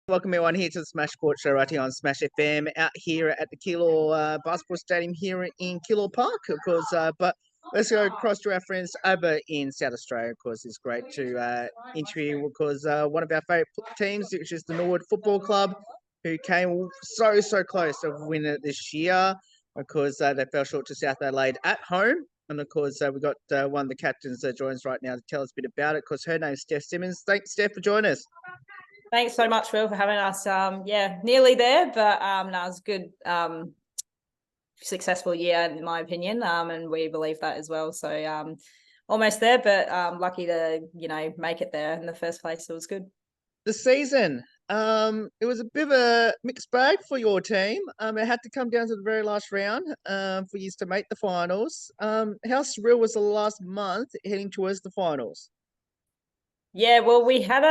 Welcome everyone here to the Smash Court Show right here on Smash FM out here at the Keilor Basketball Stadium here in Keilor Park, of course. But let's go across to our friends over in South Australia. Of course, it's great to interview because one of our favourite teams, which is the Norwood Football Club, who came so close to winning it this year because they fell short to South Adelaide at home. And of course, we've got one of the captains that joins right now to tell us a bit about it because her name is Steph Simmonds. Thanks, Steph, for joining us. Thanks so much, Phil, for having us. Nearly there, but no, it was a good, successful year in my opinion, and we believe that as well. So almost there, but lucky to make it there in the first place. So it was good. The season, it was a bit of a mixed bag for your team. It had to come down to the very last round for you to make the finals. How surreal was the last month heading towards the finals? Yeah, well, we had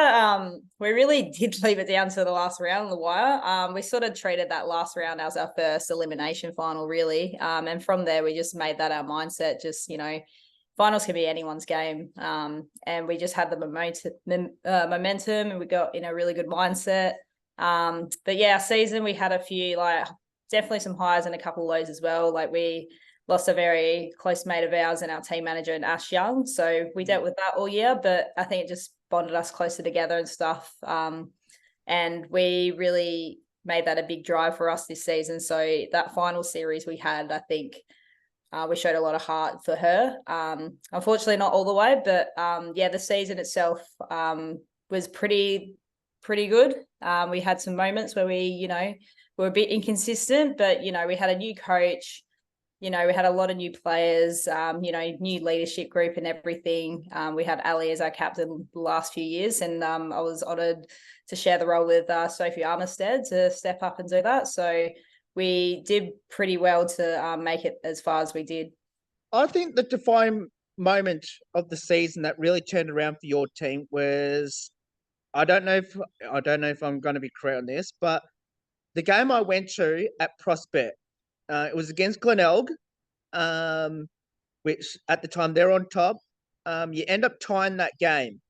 we really did leave it down to the last round on the wire. We sort of treated that last round as our first elimination final, really. And from there, we just made that our mindset. Just, finals can be anyone's game. And we just had the momentum and we got in a really good mindset. But yeah, our season, we had a few, definitely some highs and a couple of lows as well. We lost a very close mate of ours and our team manager in Ash Young. So we dealt with that all year, but I think it just bonded us closer together and stuff. And we really made that a big drive for us this season. So that final series we had, I think we showed a lot of heart for her. Unfortunately, not all the way, but the season itself was pretty good. We had some moments where we, were a bit inconsistent, but, we had a new coach. We had a lot of new players, new leadership group and everything. We had Ali as our captain the last few years, and I was honoured to share the role with Sophie Armistead to step up and do that. So we did pretty well to make it as far as we did. I think the defining moment of the season that really turned around for your team was, I don't know if I'm going to be correct on this, but the game I went to at Prospect. It was against Glenelg, which at the time they're on top. You end up tying that game,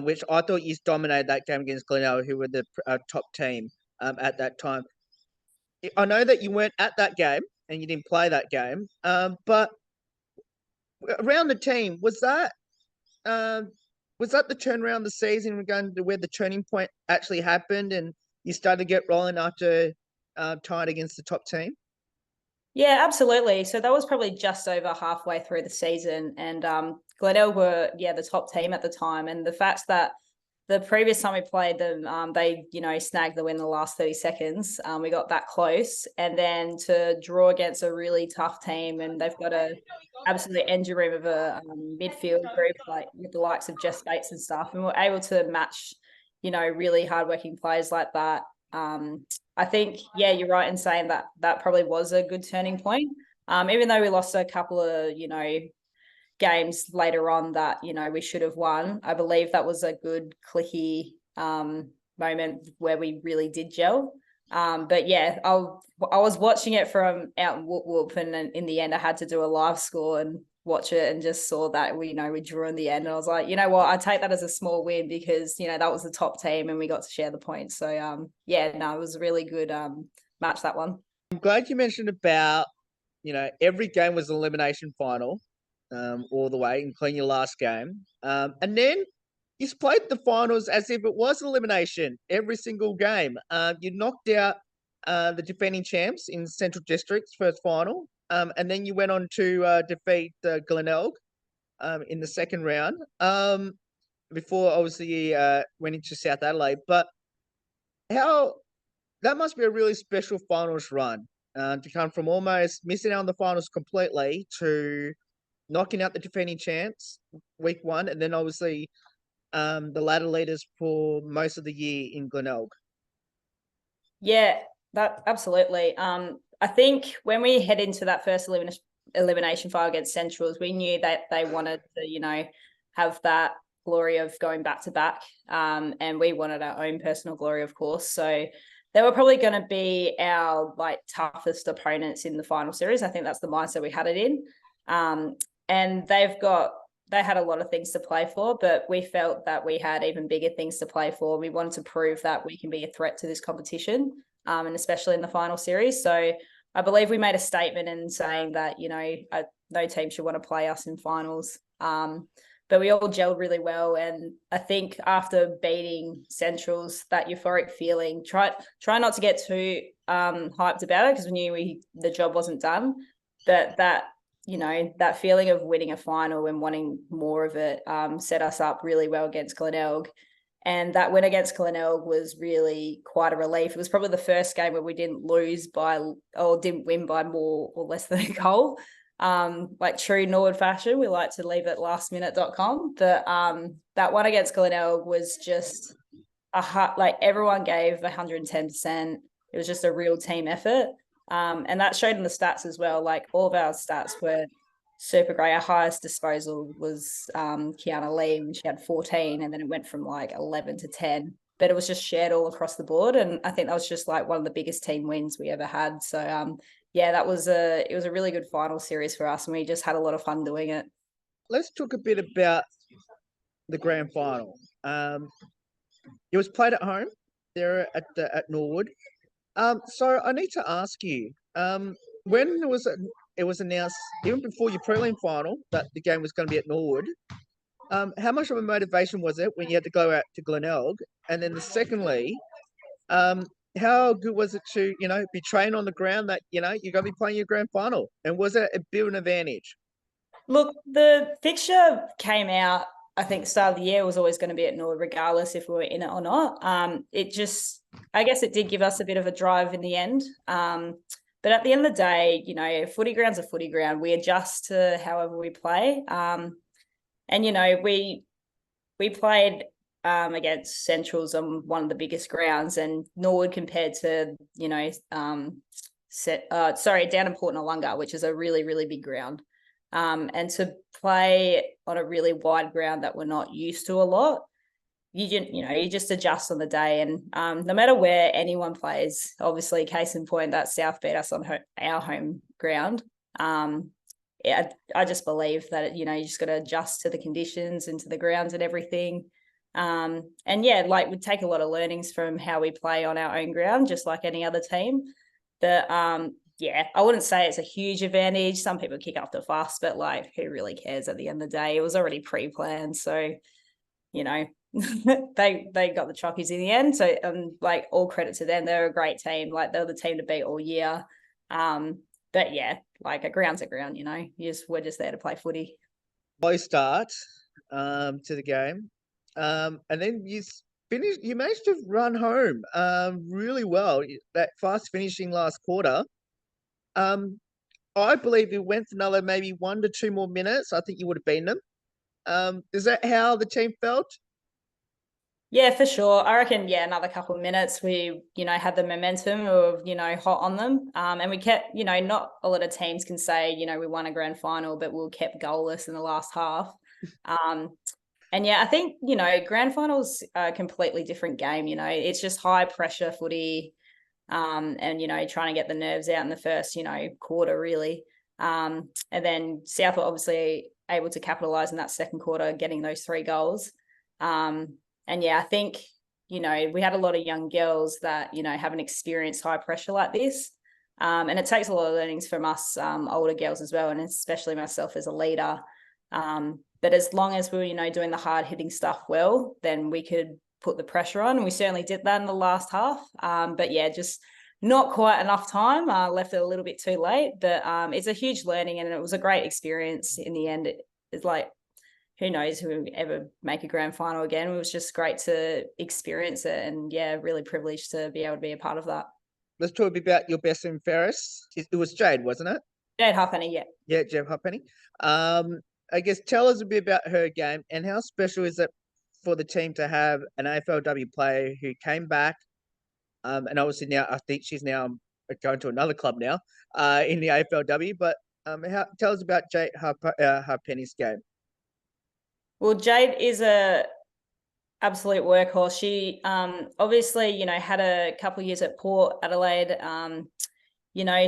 which I thought you dominated that game against Glenelg, who were the top team at that time. I know that you weren't at that game and you didn't play that game, but around the team, was that the turnaround of the season regarding to where the turning point actually happened and you started to get rolling after tied against the top team? Yeah, absolutely. So that was probably just over halfway through the season, and Glenelg were the top team at the time. And the fact that the previous time we played them, they snagged the win in the last 30 seconds. We got that close, and then to draw against a really tough team, and they've got a absolute engine room of a midfield group with the likes of Jess Bates and stuff, and we're able to match really hardworking players like that. I think, you're right in saying that probably was a good turning point. Even though we lost a couple of, games later on that, we should have won, I believe that was a good clicky moment where we really did gel. But yeah, I was watching it from out in Whoop, and in the end I had to do a live score and watch it and just saw that we drew in the end, and I was like, you know what, I take that as a small win because that was the top team and we got to share the points. So it was a really good match, that one. I'm glad you mentioned about every game was an elimination final all the way, including your last game, and then you played the finals as if it was an elimination every single game. You knocked out the defending champs in Central District's first final. And then you went on to defeat Glenelg in the second round before obviously you went into South Adelaide. But that must be a really special finals run to come from almost missing out on the finals completely to knocking out the defending champs week one, and then obviously the ladder leaders for most of the year in Glenelg. Yeah, that absolutely. I think when we head into that first elimination final against Centrals, we knew that they wanted to, have that glory of going back to back. And we wanted our own personal glory, of course. So they were probably going to be our toughest opponents in the final series. I think that's the mindset we had it in. And they they had a lot of things to play for, but we felt that we had even bigger things to play for. We wanted to prove that we can be a threat to this competition, and especially in the final series. So I believe we made a statement in saying that, no team should want to play us in finals. But we all gelled really well. And I think after beating Centrals, that euphoric feeling, try not to get too hyped about it, because we knew the job wasn't done. But that feeling of winning a final and wanting more of it set us up really well against Glenelg. And that win against Glenelg was really quite a relief. It was probably the first game where we didn't didn't win by more or less than a goal. Like true Norwood fashion, we like to leave it lastminute.com. But that one against Glenelg was just everyone gave 110%. It was just a real team effort. And that showed in the stats as well. Like all of our stats were super great. Our highest disposal was Kiana Lee, and she had 14, and then it went from 11 to 10. But it was just shared all across the board, and I think that was just one of the biggest team wins we ever had. So it was a really good final series for us, and we just had a lot of fun doing it. Let's talk a bit about the grand final. It was played at home there at Norwood. So I need to ask you, when it was announced, even before your prelim final, that the game was going to be at Norwood, how much of a motivation was it when you had to go out to Glenelg? And then secondly, how good was it to, be trained on the ground that, you're going to be playing your grand final? And was it a bit of an advantage? Look, the fixture came out, I think, start of the year was always going to be at Norwood, regardless if we were in it or not. I guess it did give us a bit of a drive in the end. But at the end of the day, footy ground's a footy ground. We adjust to however we play. We played against Centrals on one of the biggest grounds, and Norwood compared to, down in Port Noarlunga, which is a really, really big ground. And to play on a really wide ground that we're not used to a lot, you just adjust on the day. And no matter where anyone plays, obviously, case in point, that South beat us on our home ground. I just believe that, you just got to adjust to the conditions and to the grounds and everything. We take a lot of learnings from how we play on our own ground, just like any other team. But I wouldn't say it's a huge advantage. Some people kick up the fuss, but who really cares at the end of the day? It was already pre-planned. So, they got the chockies in the end. So all credit to them. They're a great team. They're the team to beat all year. But a ground's a ground, we're just there to play footy. Low start to the game. And then you managed to run home really well. That fast finishing last quarter. I believe it went for another maybe 1 to 2 more minutes. I think you would have beaten them. Is that how the team felt? Yeah, for sure. I reckon, another couple of minutes, we, had the momentum of, hot on them. And we kept, not a lot of teams can say, we won a grand final, but we kept goalless in the last half. I think, grand finals are a completely different game. It's just high pressure footy, and, trying to get the nerves out in the first, quarter, really. And then South were obviously able to capitalise in that second quarter, getting those 3 goals. I think, we had a lot of young girls that, haven't experienced high pressure like this. And it takes a lot of learnings from us older girls as well, and especially myself as a leader. But as long as we were, doing the hard hitting stuff well, then we could put the pressure on. And we certainly did that in the last half. Just not quite enough time, left it a little bit too late. But it's a huge learning, and it was a great experience in the end. It's who knows who will ever make a grand final again. It was just great to experience it, and really privileged to be able to be a part of that. Let's talk a bit about your best and fairest. It was Jade, wasn't it? Jade Halfpenny, yeah. Yeah, Jade Halfpenny. I guess tell us a bit about her game, and how special is it for the team to have an AFLW player who came back, and obviously now I think she's now going to another club now in the AFLW. But tell us about Jade Halfpenny's game. Well, Jade is a absolute workhorse. She obviously, had a couple of years at Port Adelaide.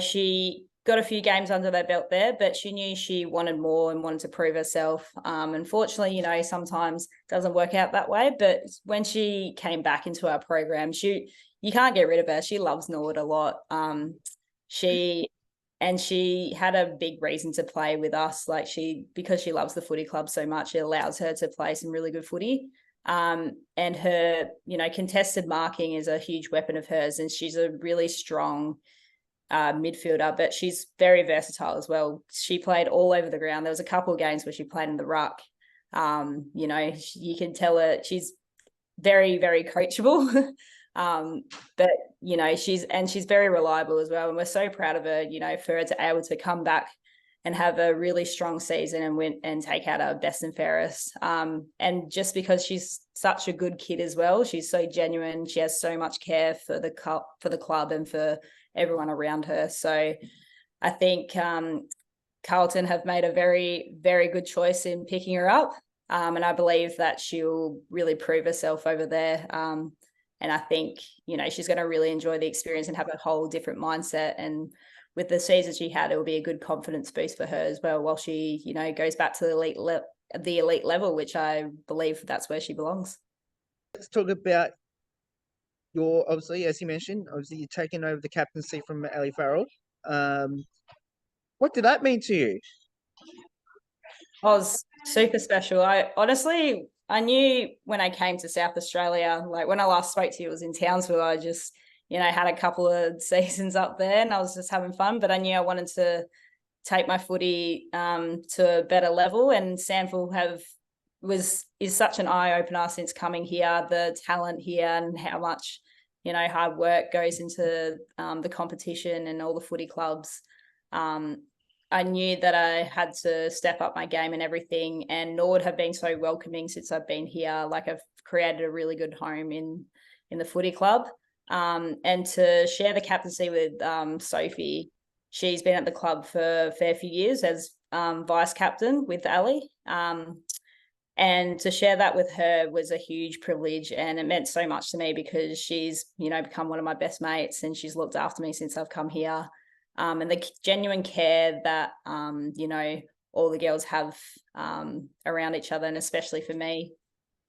She got a few games under their belt there, but she knew she wanted more and wanted to prove herself. Unfortunately, sometimes it doesn't work out that way. But when she came back into our program, you can't get rid of her. She loves Norwood a lot. She had a big reason to play with us. Because she loves the footy club so much, it allows her to play some really good footy. And her, contested marking is a huge weapon of hers, and she's a really strong midfielder, but she's very versatile as well. She played all over the ground. There was a couple of games where she played in the ruck. You can tell her she's very, very coachable. But she's very reliable as well. And we're so proud of her, for her to be able to come back and have a really strong season and win and take out our best and fairest. And just because she's such a good kid as well, she's so genuine. She has so much care for the club and for everyone around her. So I think Carlton have made a very, very good choice in picking her up. And I believe that she'll really prove herself over there. And I think, she's going to really enjoy the experience and have a whole different mindset. And with the season she had, it will be a good confidence boost for her as well, while she, goes back to the elite level, which I believe that's where she belongs. Let's talk about obviously, as you mentioned, you're taking over the captaincy from Ali Farrell. What did that mean to you? Was super special. I knew when I came to South Australia, like when I last spoke to you, it was in Townsville. I just, had a couple of seasons up there and I was just having fun, but I knew I wanted to take my footy to a better level, and SANFL is such an eye-opener since coming here, the talent here and how much, hard work goes into the competition and all the footy clubs. I knew that I had to step up my game and everything, and Norwood have been so welcoming since I've been here. Like, I've created a really good home in the footy club. And to share the captaincy with Sophie, she's been at the club for a fair few years as vice captain with Ali. And to share that with her was a huge privilege, and it meant so much to me because she's, become one of my best mates, and she's looked after me since I've come here. And the genuine care that, all the girls have around each other, and especially for me,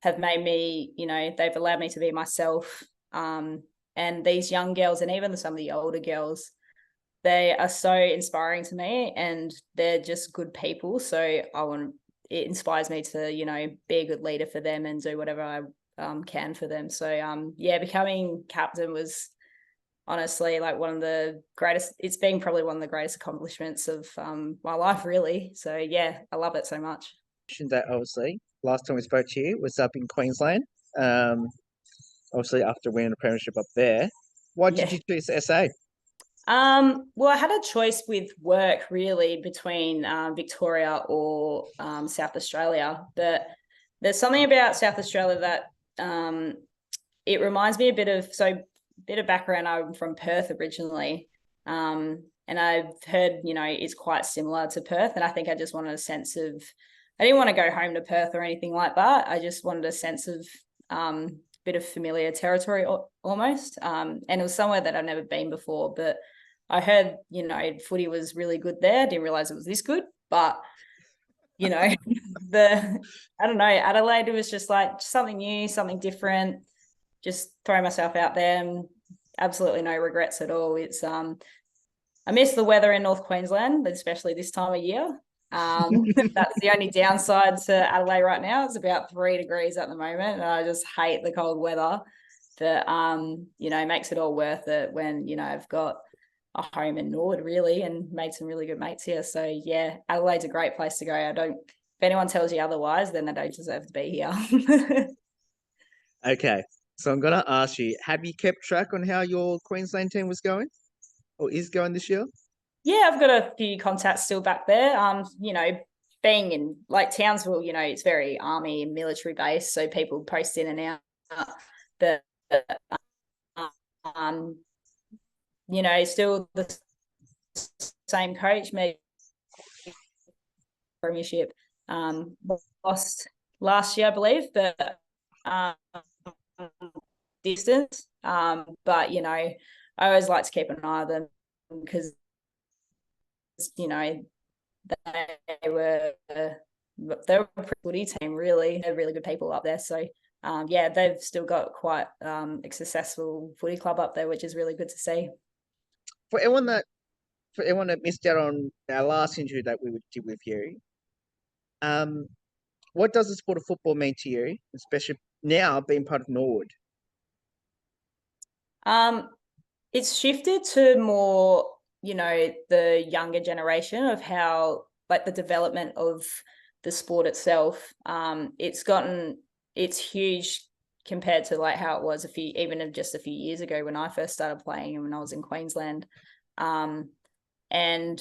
have made me, they've allowed me to be myself. And these young girls, and even some of the older girls, they are so inspiring to me, and they're just good people. So it inspires me to, be a good leader for them and do whatever I can for them. So, becoming captain was honestly like one of the greatest, it's been probably one of the greatest accomplishments of my life, really. So I love it so much. That obviously last time we spoke to you was up in Queensland, obviously after winning a premiership up there. Why did you choose SA? Well, I had a choice with work really between Victoria or South Australia, but there's something about South Australia that it reminds me a bit of background. I'm from Perth originally, and I've heard, it's quite similar to Perth, and I think I just wanted a sense of, I didn't want to go home to Perth or anything like that. I just wanted a sense of bit of familiar territory almost, and it was somewhere that I'd never been before, but I heard, footy was really good there. I didn't realize it was this good, but I don't know, Adelaide, it was just like something new, something different, just throw myself out there, and absolutely no regrets at all. It's I miss the weather in North Queensland, especially this time of year. That's the only downside to Adelaide right now. It's about 3 degrees at the moment, and I just hate the cold weather. But it makes it all worth it when I've got a home in Norwood, really, and made some really good mates here. So Adelaide's a great place to go. If anyone tells you otherwise, then they don't deserve to be here. Okay, so I'm gonna ask you: have you kept track on how your Queensland team was going, or is going this year? Yeah, I've got a few contacts still back there. Being in like Townsville, it's very army and military based, so people post in and out. But still the same coach, maybe premiership. Lost last year, I believe, but distance. But I always like to keep an eye on them because you know, they were a pretty footy team, really. They're really good people up there. So yeah, they've still got quite a successful footy club up there, which is really good to see. For everyone that missed out on our last interview that we did with you, um, what does the sport of football mean to you, especially now being part of Norwood? It's shifted to more, the younger generation of how, like, the development of the sport itself. It's huge compared to like how it was just a few years ago when I first started playing and when I was in Queensland. And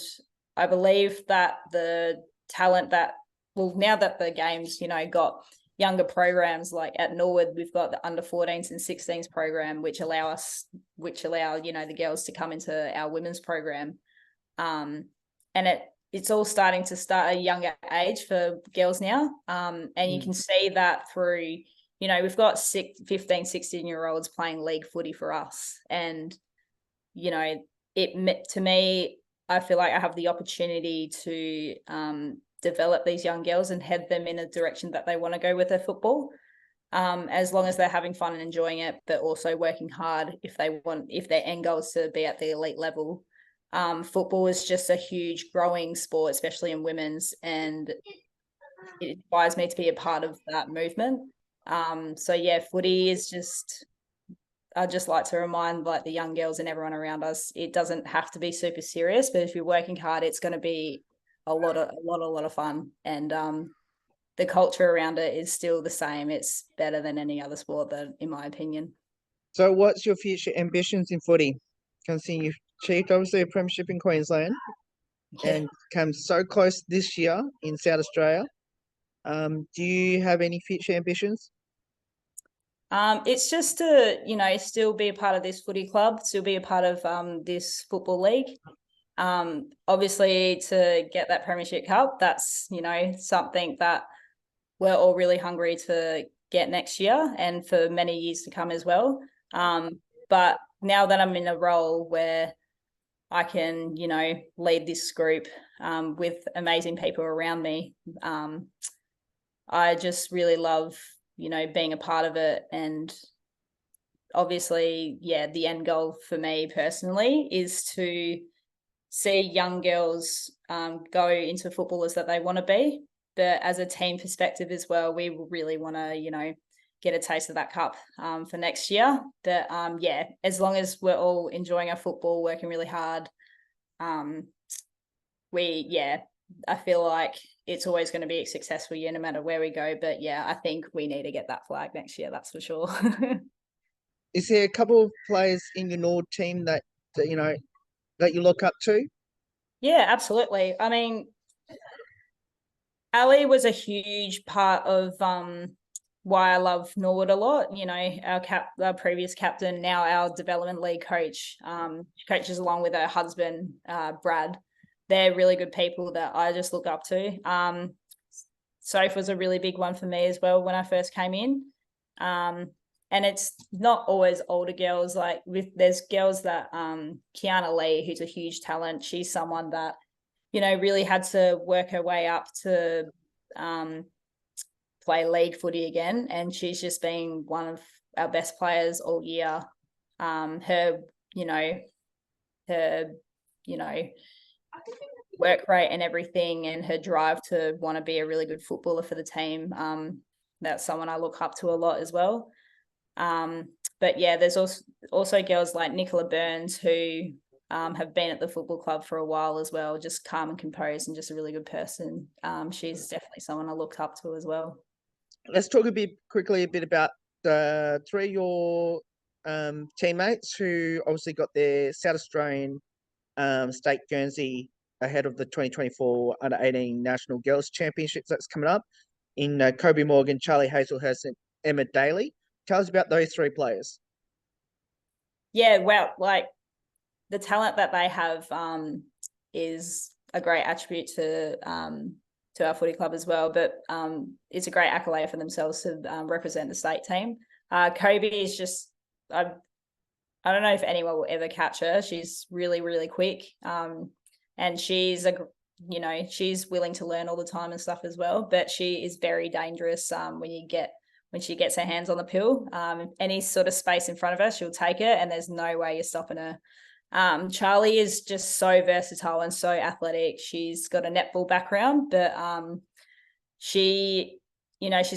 I believe that the talent now that the game's, got younger programs, like at Norwood, we've got the under 14s and 16s program, which allow the girls to come into our women's program. And it's all starting to start at a younger age for girls now. And you can see that through, we've got 15, 16-year-olds playing league footy for us. And, to me, I feel like I have the opportunity to develop these young girls and head them in a direction that they want to go with their football, as long as they're having fun and enjoying it, but also working hard if their end goal is to be at the elite level. Football is just a huge growing sport, especially in women's, and it inspires me to be a part of that movement. So yeah, footy is just, I just like to remind like the young girls and everyone around us, it doesn't have to be super serious, but if you're working hard, it's going to be a lot of fun. And the culture around it is still the same. It's better than any other sport, in my opinion. So, what's your future ambitions in footy? Considering you've achieved obviously a premiership in Queensland and come so close this year in South Australia, do you have any future ambitions? It's just to, still be a part of this footy club, still be a part of this football league. Obviously to get that premiership cup, that's, something that we're all really hungry to get next year and for many years to come as well. But now that I'm in a role where I can, lead this group with amazing people around me, I just really love, being a part of it. And obviously, yeah, the end goal for me personally is to see young girls go into footballers that they want to be. But as a team perspective as well, we really want to, get a taste of that cup for next year. But yeah, as long as we're all enjoying our football, working really hard, I feel like it's always going to be a successful year no matter where we go. But yeah, I think we need to get that flag next year, that's for sure. Is there a couple of players in your Nord team that you look up to? Yeah, absolutely. I mean, Ali was a huge part of why I love Norwood a lot. Our previous captain, now our development league coach, coaches along with her husband, Brad. They're really good people that I just look up to. Soph was a really big one for me as well when I first came in. And it's not always older girls. Like there's girls that Kiana Lee, who's a huge talent. She's someone that, really had to work her way up to play league footy again. And she's just been one of our best players all year. Her work rate and everything, and her drive to want to be a really good footballer for the team. That's someone I look up to a lot as well. But yeah, there's also girls like Nicola Burns who have been at the football club for a while as well, just calm and composed and just a really good person. She's definitely someone I look up to as well. Let's talk quickly a bit about the three of your teammates who obviously got their South Australian state Guernsey ahead of the 2024 Under-18 National Girls Championships that's coming up in Kobe Morgan, Charlie Hazelhurst, and Emma Daly. Tell us about those three players. Yeah, well, like the talent that they have is a great attribute to our footy club as well, but it's a great accolade for themselves to represent the state team. Kobe is just, I don't know if anyone will ever catch her. She's really, really quick. and she's she's willing to learn all the time and stuff as well. But she is very dangerous when she gets her hands on the pill. Any sort of space in front of her, she'll take it, and there's no way you're stopping her. Charlie is just so versatile and so athletic. She's got a netball background, but she's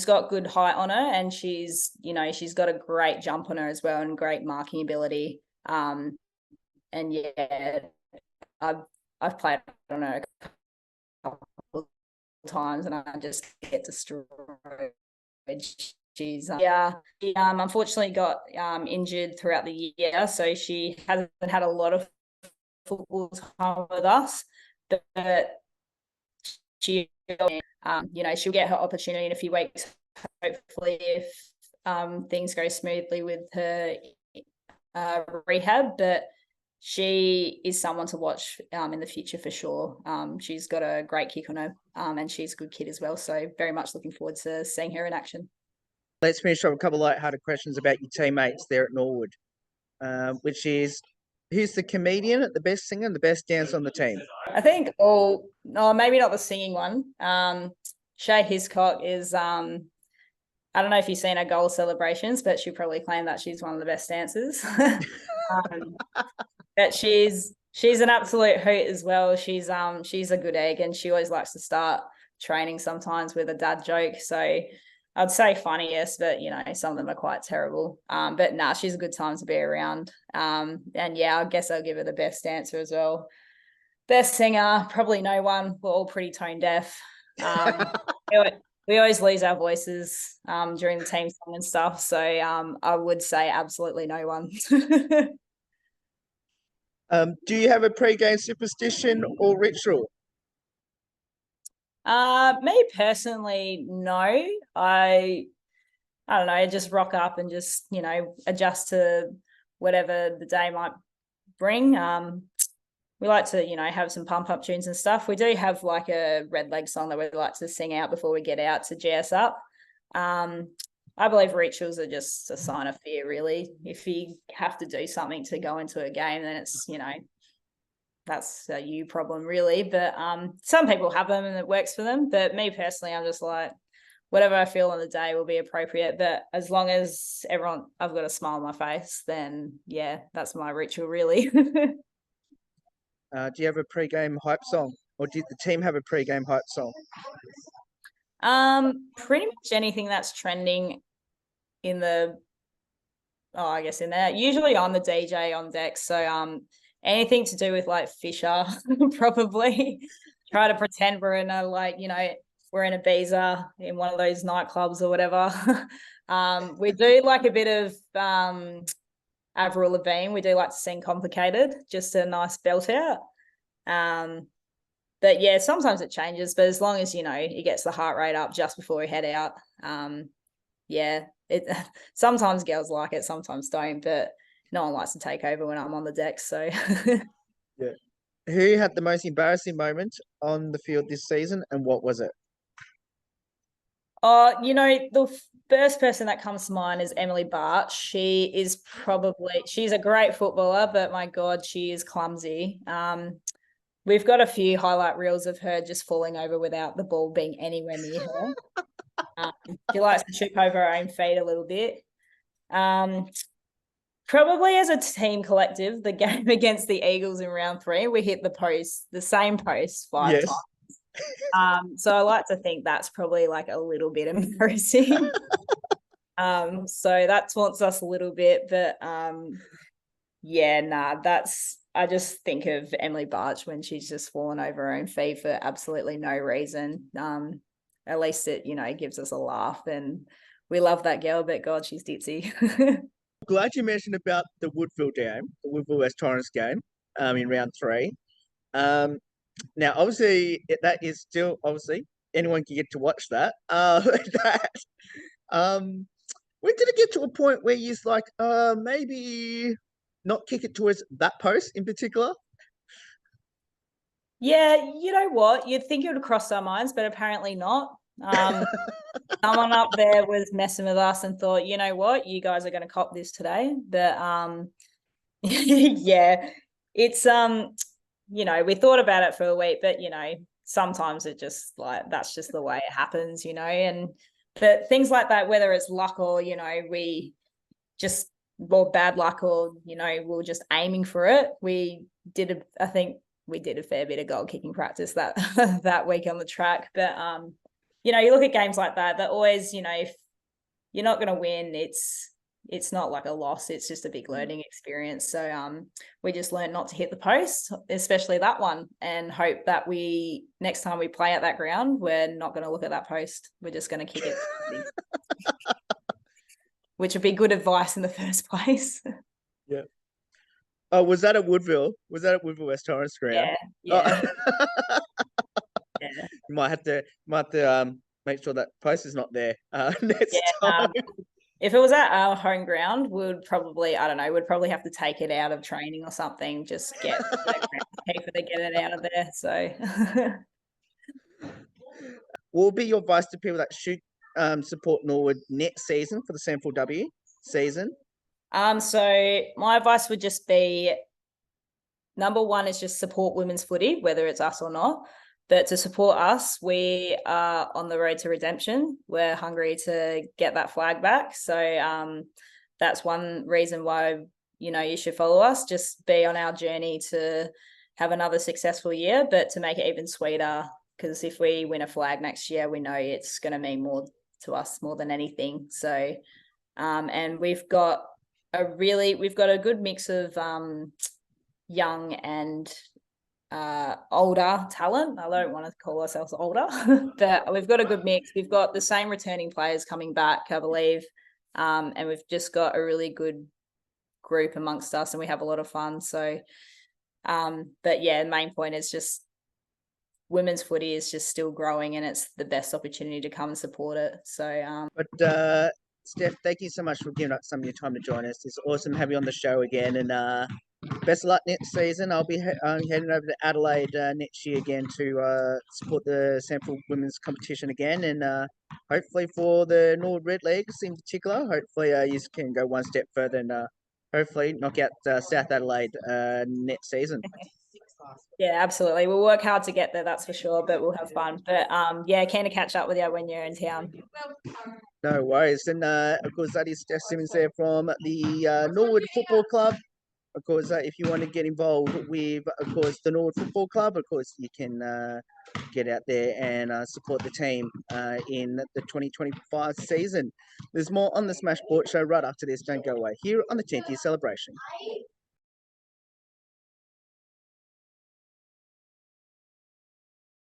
got good height on her, and she's got a great jump on her as well, and great marking ability. And yeah, I've played on her a couple of times, and I just get destroyed. She's she unfortunately got injured throughout the year, so she hasn't had a lot of football time with us, but she she'll get her opportunity in a few weeks, hopefully, if things go smoothly with her rehab. But she is someone to watch in the future for sure. She's got a great kick on her, and she's a good kid as well, so very much looking forward to seeing her in action. Let's finish off a couple of light-hearted questions about your teammates there at Norwood, which is, who's the comedian, the best singer, and the best dancer on the team? I think maybe not the singing one. Shay Hiscock is, I don't know if you've seen her goal celebrations, but she'll probably claim that she's one of the best dancers. But she's an absolute hoot as well. She's a good egg, and she always likes to start training sometimes with a dad joke. So I'd say funniest, but some of them are quite terrible. But she's a good time to be around. And yeah, I guess I'll give her the best dancer as well. Best singer, probably no one. We're all pretty tone deaf. We always lose our voices during the team song and stuff. So I would say absolutely no one. Do you have a pre-game superstition or ritual? Me personally, no. I don't know, just rock up and just, adjust to whatever the day might bring. We like to, have some pump up tunes and stuff. We do have like a red leg song that we like to sing out before we get out to GS up. I believe rituals are just a sign of fear, really. If you have to do something to go into a game, then it's, that's a you problem, really. But some people have them and it works for them. But me personally, I'm just like, whatever I feel on the day will be appropriate. But as long as I've got a smile on my face, then yeah, that's my ritual, really. Do you have a pre-game hype song, or did the team have a pre-game hype song? Pretty much anything that's trending in there. Usually I'm the DJ on deck, so anything to do with like Fisher, probably try to pretend we're in we're in Ibiza in one of those nightclubs or whatever. We do like a bit of Avril Lavigne. We do like to sing Complicated, just a nice belt out. But yeah, sometimes it changes, but as long as, it gets the heart rate up just before we head out. Yeah, sometimes girls like it, sometimes don't, but no one likes to take over when I'm on the deck. So yeah. Who had the most embarrassing moment on the field this season, and what was it? The first person that comes to mind is Emily Barch. She's a great footballer, but my God, she is clumsy. We've got a few highlight reels of her just falling over without the ball being anywhere near her. She likes to trip over her own feet a little bit. Probably as a team collective, the game against the Eagles in round 3, we hit the same post 5 times. So I like to think that's probably like a little bit embarrassing. So that taunts us a little bit, but I just think of Emily Barch when she's just fallen over her own feet for absolutely no reason. At least it, gives us a laugh, and we love that girl, but God, she's ditzy. Glad you mentioned about the Woodville West Torrens game in round 3. Now, obviously, that is still, anyone can get to watch that. When did it get to a point where you're like, maybe not kick it towards that post in particular? Yeah, you know what? You'd think it would cross our minds, but apparently not. Someone up there was messing with us and thought, you know what, you guys are going to cop this today. But yeah, it's you know, we thought about it for a week, but, you know, sometimes it just like, that's just the way it happens, you know, and but things like that, whether it's luck or, you know, we just, or bad luck or, you know, we were just aiming for it. I think we did a fair bit of goal kicking practice that that week on the track. But you know, you look at games like that always, you know, if you're not going to win, it's not like a loss. It's just a big learning experience. So we just learned not to hit the post, especially that one, and hope that next time we play at that ground, we're not going to look at that post. We're just going to kick it, which would be good advice in the first place. Yeah. Oh, was that at Woodville? Was that at Woodville West Torrens ground? Yeah. Oh. Yeah. You might have to make sure that post is not there next Yeah. time. If it was at our home ground, we'd probably have to take it out of training or something. Just get keeper to get it out of there. So, What will be your advice to people that should support Norwood next season for the SANFL W season? So my advice would just be, number one is just support women's footy, whether it's us or not. But to support us, we are on the road to redemption. We're hungry to get that flag back. So that's one reason why, you know, you should follow us. Just be on our journey to have another successful year, but to make it even sweeter, because if we win a flag next year, we know it's going to mean more to us more than anything. So, and we've got a good mix of young and older talent. I don't want to call ourselves older, but we've got a good mix. We've got the same returning players coming back, I believe, and we've just got a really good group amongst us, and we have a lot of fun. So, but yeah, the main point is just women's footy is just still growing, and it's the best opportunity to come and support it. So, but Steph, thank you so much for giving up some of your time to join us. It's awesome to have you on the show again, and best of luck next season. I'll be heading over to Adelaide next year again to support the SANFL women's competition again, and hopefully for the Norwood Red Leagues in particular, hopefully you can go one step further and hopefully knock out South Adelaide next season. yeah, absolutely. We'll work hard to get there, that's for sure, but we'll have fun. But yeah, keen to catch up with you when you're in town. No worries. And of course, that is Steph Simmonds there from the Norwood Football Club. Of course, if you want to get involved with, of course, the Norwood Football Club, of course, you can get out there and support the team in the 2025 season. There's more on the Smash Sport Show right after this. Don't go away here on the 10th year celebration.